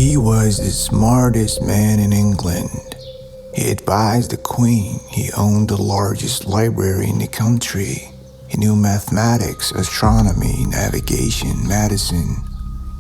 He was the smartest man in England. He advised the Queen. He owned the largest library in the country. He knew mathematics, astronomy, navigation, medicine.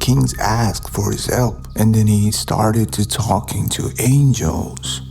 Kings asked for his help, and then he started to talking to angels.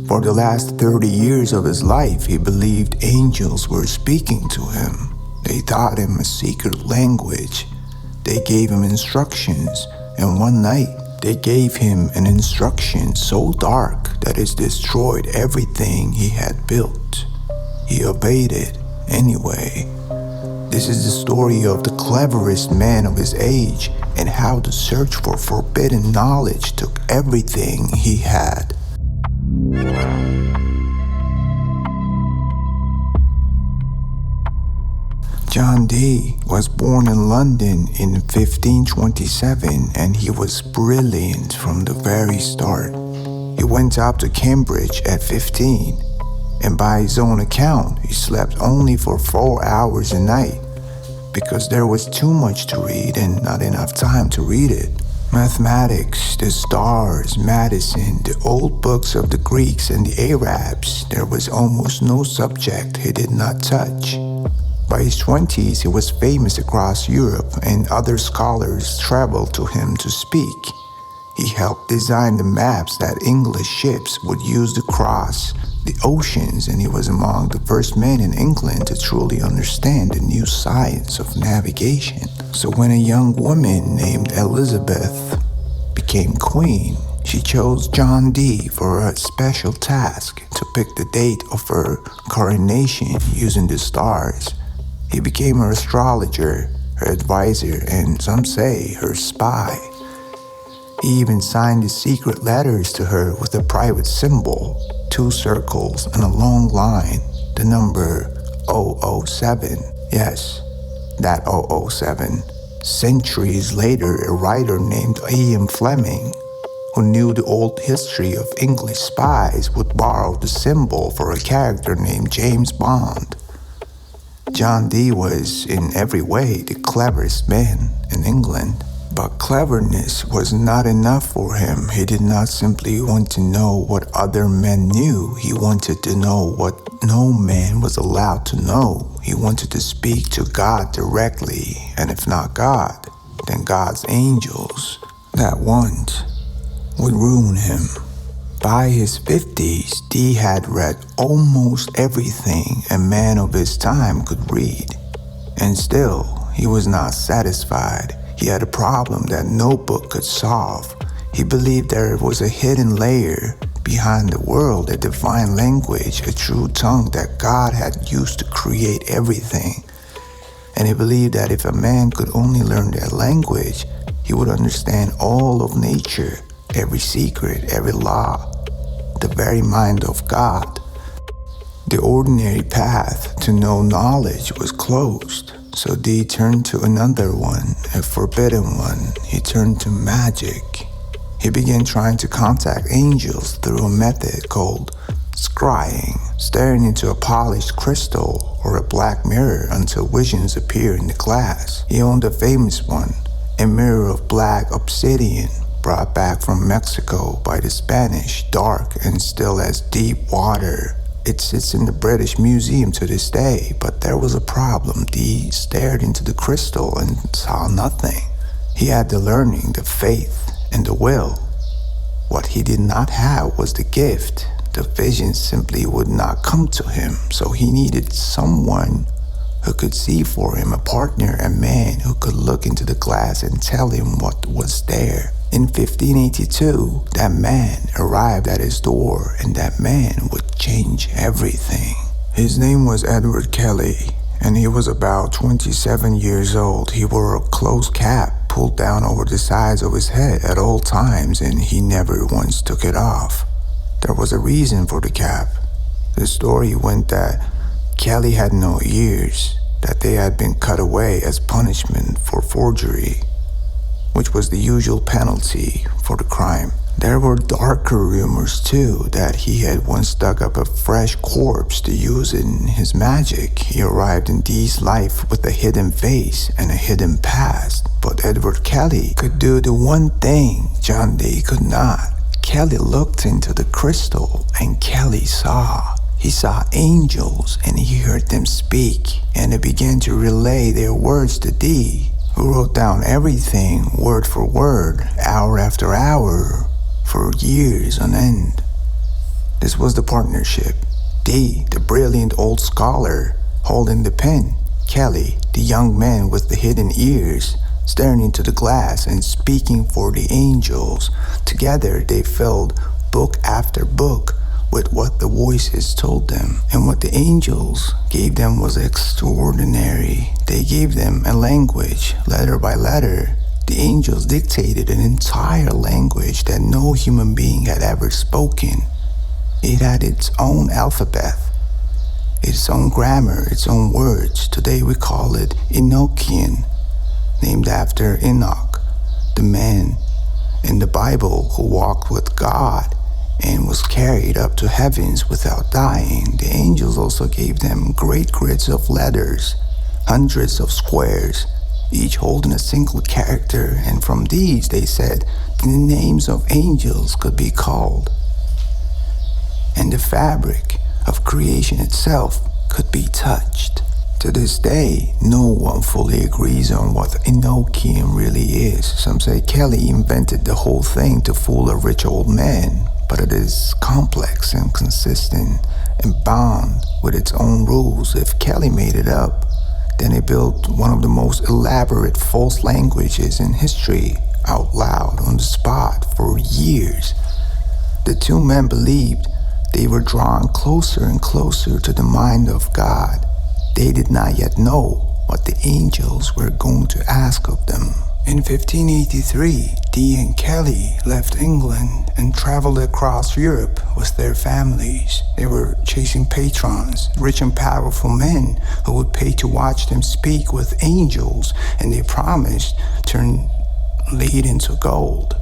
For the last 30 years of his life, he believed angels were speaking to him. They taught him a secret language. They gave him instructions, and one night, they gave him an instruction so dark that it destroyed everything he had built. He obeyed it anyway. This is the story of the cleverest man of his age and how the search for forbidden knowledge took everything he had. John Dee was born in London in 1527, and he was brilliant from the very start. He went up to Cambridge at 15, and by his own account, he slept only for 4 hours a night because there was too much to read and not enough time to read it. Mathematics, the stars, medicine, the old books of the Greeks and the Arabs, there was almost no subject he did not touch. By his 20s, he was famous across Europe, and other scholars traveled to him to speak. He helped design the maps that English ships would use to cross the oceans, and he was among the first men in England to truly understand the new science of navigation. So when a young woman named Elizabeth became queen, she chose John Dee for a special task to pick the date of her coronation using the stars. He became her astrologer, her advisor, and some say her spy. He even signed the secret letters to her with a private symbol, 2 circles and a long line, the number 007. Yes, that 007. Centuries later, a writer named Ian Fleming, who knew the old history of English spies, would borrow the symbol for a character named James Bond. John Dee was, in every way, the cleverest man in England. But cleverness was not enough for him. He did not simply want to know what other men knew. He wanted to know what no man was allowed to know. He wanted to speak to God directly, and if not God, then God's angels. That want would ruin him. By his 50s, Dee had read almost everything a man of his time could read. And still, he was not satisfied. He had a problem that no book could solve. He believed there was a hidden layer behind the world, a divine language, a true tongue that God had used to create everything. And he believed that if a man could only learn that language, he would understand all of nature, every secret, every law, the very mind of God. The ordinary path to know knowledge was closed, so Dee turned to another one, a forbidden one. He turned to magic. He began trying to contact angels through a method called scrying, staring into a polished crystal or a black mirror until visions appear in the glass. He owned a famous one, a mirror of black obsidian, brought back from Mexico by the Spanish, dark and still as deep water. It sits in the British Museum to this day, but there was a problem. Dee stared into the crystal and saw nothing. He had the learning, the faith, and the will. What he did not have was the gift. The vision simply would not come to him, so he needed someone who could see for him, a partner, a man who could look into the glass and tell him what was there. In 1582, that man arrived at his door, and that man would change everything. His name was Edward Kelly, and he was about 27 years old. He wore a closed cap pulled down over the sides of his head at all times, and he never once took it off. There was a reason for the cap. The story went that Kelly had no ears, that they had been cut away as punishment for forgery, which was the usual penalty for the crime. There were darker rumors too that he had once dug up a fresh corpse to use in his magic. He arrived in Dee's life with a hidden face and a hidden past. But Edward Kelly could do the one thing John Dee could not. Kelly looked into the crystal and Kelly saw. He saw angels and he heard them speak, and they began to relay their words to Dee, who wrote down everything word for word, hour after hour, for years on end. This was the partnership. Dee, the brilliant old scholar, holding the pen. Kelly, the young man with the hidden ears, staring into the glass and speaking for the angels. Together they filled book after book with what the voices told them. And what the angels gave them was extraordinary. They gave them a language, letter by letter. The angels dictated an entire language that no human being had ever spoken. It had its own alphabet, its own grammar, its own words. Today we call it Enochian, named after Enoch, the man in the Bible who walked with God and was carried up to heavens without dying. The angels also gave them great grids of letters, hundreds of squares, each holding a single character, and from these they said the names of angels could be called, and the fabric of creation itself could be touched. To this day, no one fully agrees on what Enochian really is. Some say Kelly invented the whole thing to fool a rich old man, but it is complex and consistent and bound with its own rules. If Kelly made it up, then he built one of the most elaborate false languages in history out loud on the spot for years. The two men believed they were drawn closer and closer to the mind of God. They did not yet know what the angels were going to ask of them. In 1583, Dee and Kelly left England and traveled across Europe with their families. They were chasing patrons, rich and powerful men who would pay to watch them speak with angels, and they promised to turn lead into gold.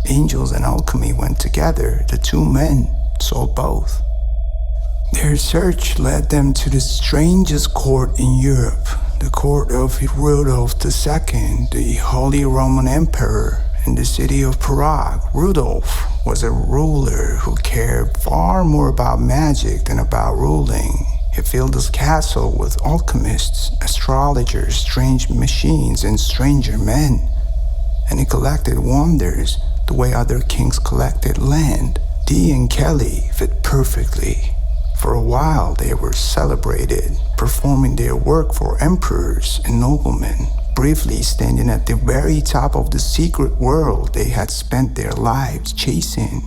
Angels and alchemy went together. The two men saw both. Their search led them to the strangest court in Europe, the court of Rudolph II, the Holy Roman Emperor, in the city of Prague. Rudolph was a ruler who cared far more about magic than about ruling. He filled his castle with alchemists, astrologers, strange machines, and stranger men. And he collected wonders the way other kings collected land. Dee and Kelly fit perfectly. For a while, they were celebrated, performing their work for emperors and noblemen, briefly standing at the very top of the secret world they had spent their lives chasing.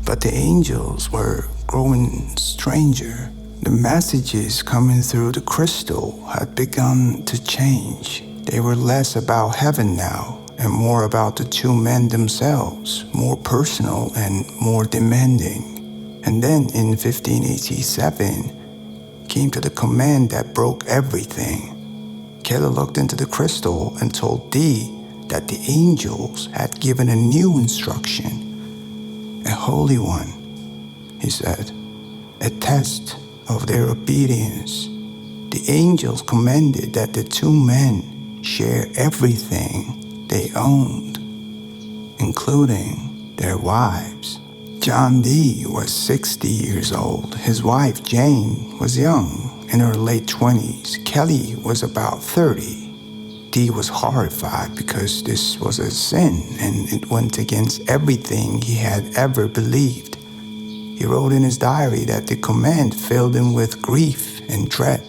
But the angels were growing stranger. The messages coming through the crystal had begun to change. They were less about heaven now, and more about the two men themselves, more personal and more demanding. And then in 1587 came to the command that broke everything. Kelly looked into the crystal and told Dee that the angels had given a new instruction, a holy one, he said, a test of their obedience. The angels commanded that the two men share everything they owned, including their wives. John Dee was 60 years old. His wife, Jane, was young, in her late 20s. Kelly was about 30. Dee was horrified because this was a sin and it went against everything he had ever believed. He wrote in his diary that the command filled him with grief and dread.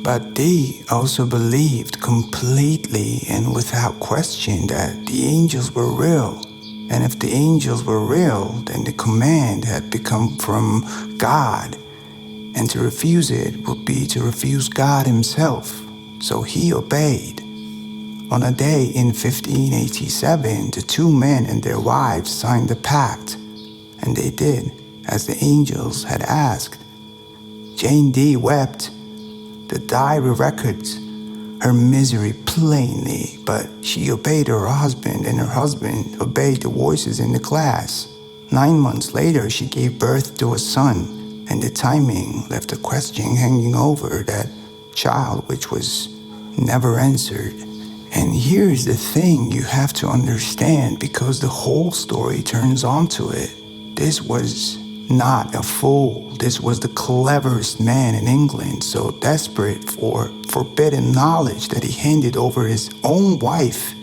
But Dee also believed completely and without question that the angels were real. And if the angels were real, then the command had become from God, and to refuse it would be to refuse God himself. So he obeyed. On a day in 1587, the two men and their wives signed a pact, and they did as the angels had asked. Jane Dee wept. The diary records her misery plainly, but she obeyed her husband, and her husband obeyed the voices in the glass. 9 months later, she gave birth to a son, and the timing left a question hanging over that child which was never answered. And here's the thing you have to understand, because the whole story turns onto it. This was not a fool. This was the cleverest man in England, so desperate for forbidden knowledge that he handed over his own wife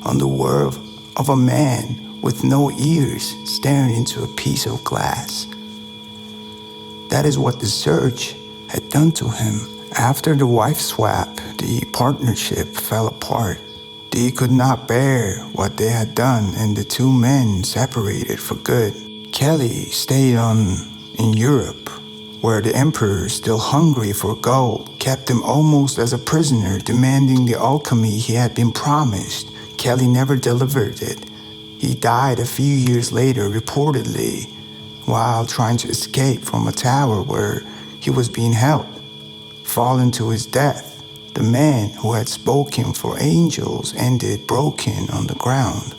on the word of a man with no ears staring into a piece of glass. That is what the search had done to him. After the wife swap, the partnership fell apart. Dee could not bear what they had done, and the two men separated for good. Kelly stayed on in Europe, where the emperor, still hungry for gold, kept him almost as a prisoner, demanding the alchemy he had been promised. Kelly never delivered it. He died a few years later, reportedly, while trying to escape from a tower where he was being held. Fallen to his death, the man who had spoken for angels ended broken on the ground.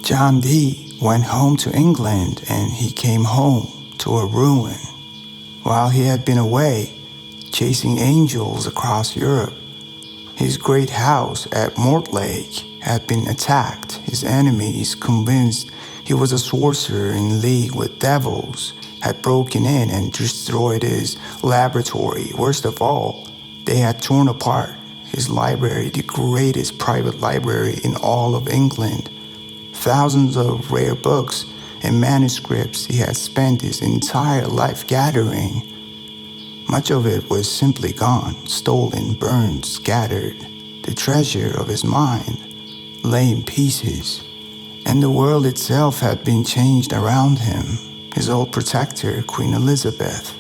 John Dee went home to England, and he came home to a ruin. While he had been away, chasing angels across Europe, his great house at Mortlake had been attacked. His enemies, convinced he was a sorcerer in league with devils, had broken in and destroyed his laboratory. Worst of all, they had torn apart his library, the greatest private library in all of England. Thousands of rare books and manuscripts he had spent his entire life gathering. Much of it was simply gone, stolen, burned, scattered. The treasure of his mind lay in pieces, and the world itself had been changed around him. His old protector, Queen Elizabeth,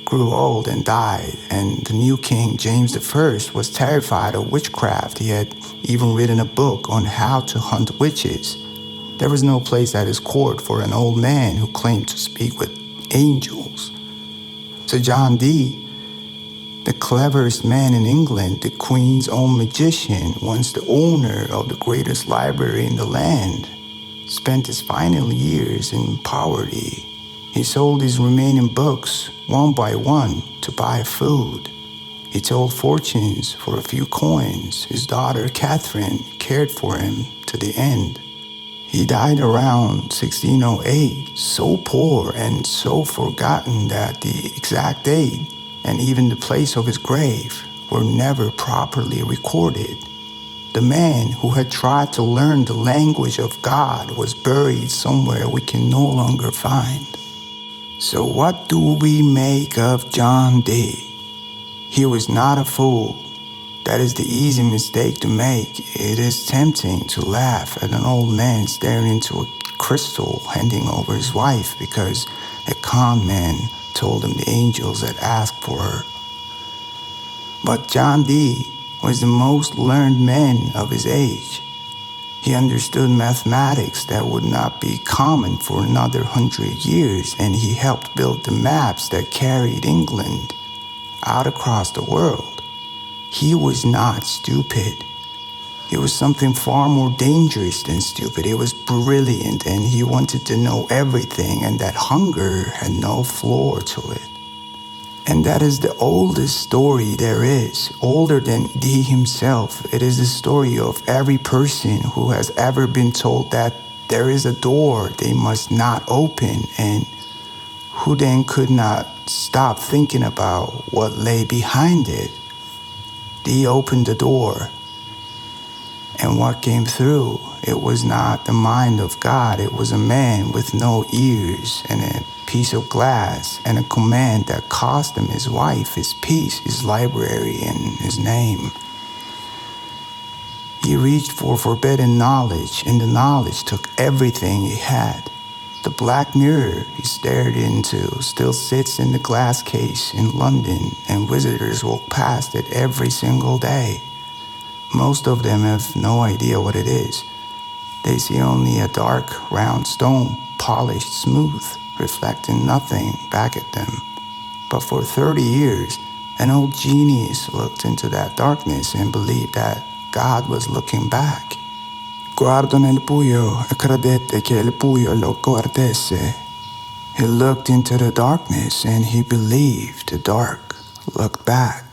grew old and died, and the new King James I was terrified of witchcraft. He had even written a book on how to hunt witches. There was no place at his court for an old man who claimed to speak with angels. So John Dee, the cleverest man in England, the Queen's own magician, once the owner of the greatest library in the land, spent his final years in poverty. He sold his remaining books one by one to buy food. He told fortunes for a few coins. His daughter Catherine cared for him to the end. He died around 1608, so poor and so forgotten that the exact date and even the place of his grave were never properly recorded. The man who had tried to learn the language of God was buried somewhere we can no longer find. So what do we make of John Dee? He was not a fool. That is the easy mistake to make. It is tempting to laugh at an old man staring into a crystal handing over his wife because a con man told him the angels had asked for her. But John Dee was the most learned man of his age. He understood mathematics that would not be common for another 100 years, and he helped build the maps that carried England out across the world. He was not stupid. He was something far more dangerous than stupid. He was brilliant, and he wanted to know everything, and that hunger had no floor to it. And that is the oldest story there is, older than Dee himself. It is the story of every person who has ever been told that there is a door they must not open, and who then could not stop thinking about what lay behind it. Dee opened the door, and what came through, it was not the mind of God. It was a man with no ears and a piece of glass and a command that cost him his wife, his peace, his library, and his name. He reached for forbidden knowledge, and the knowledge took everything he had. The black mirror he stared into still sits in the glass case in London, and visitors walk past it every single day. Most of them have no idea what it is. They see only a dark, round stone, polished smooth, reflecting nothing back at them. But for 30 years, an old genius looked into that darkness and believed that God was looking back. Guardò nel buio e credette che il buio lo guardasse. He looked into the darkness and he believed the dark looked back.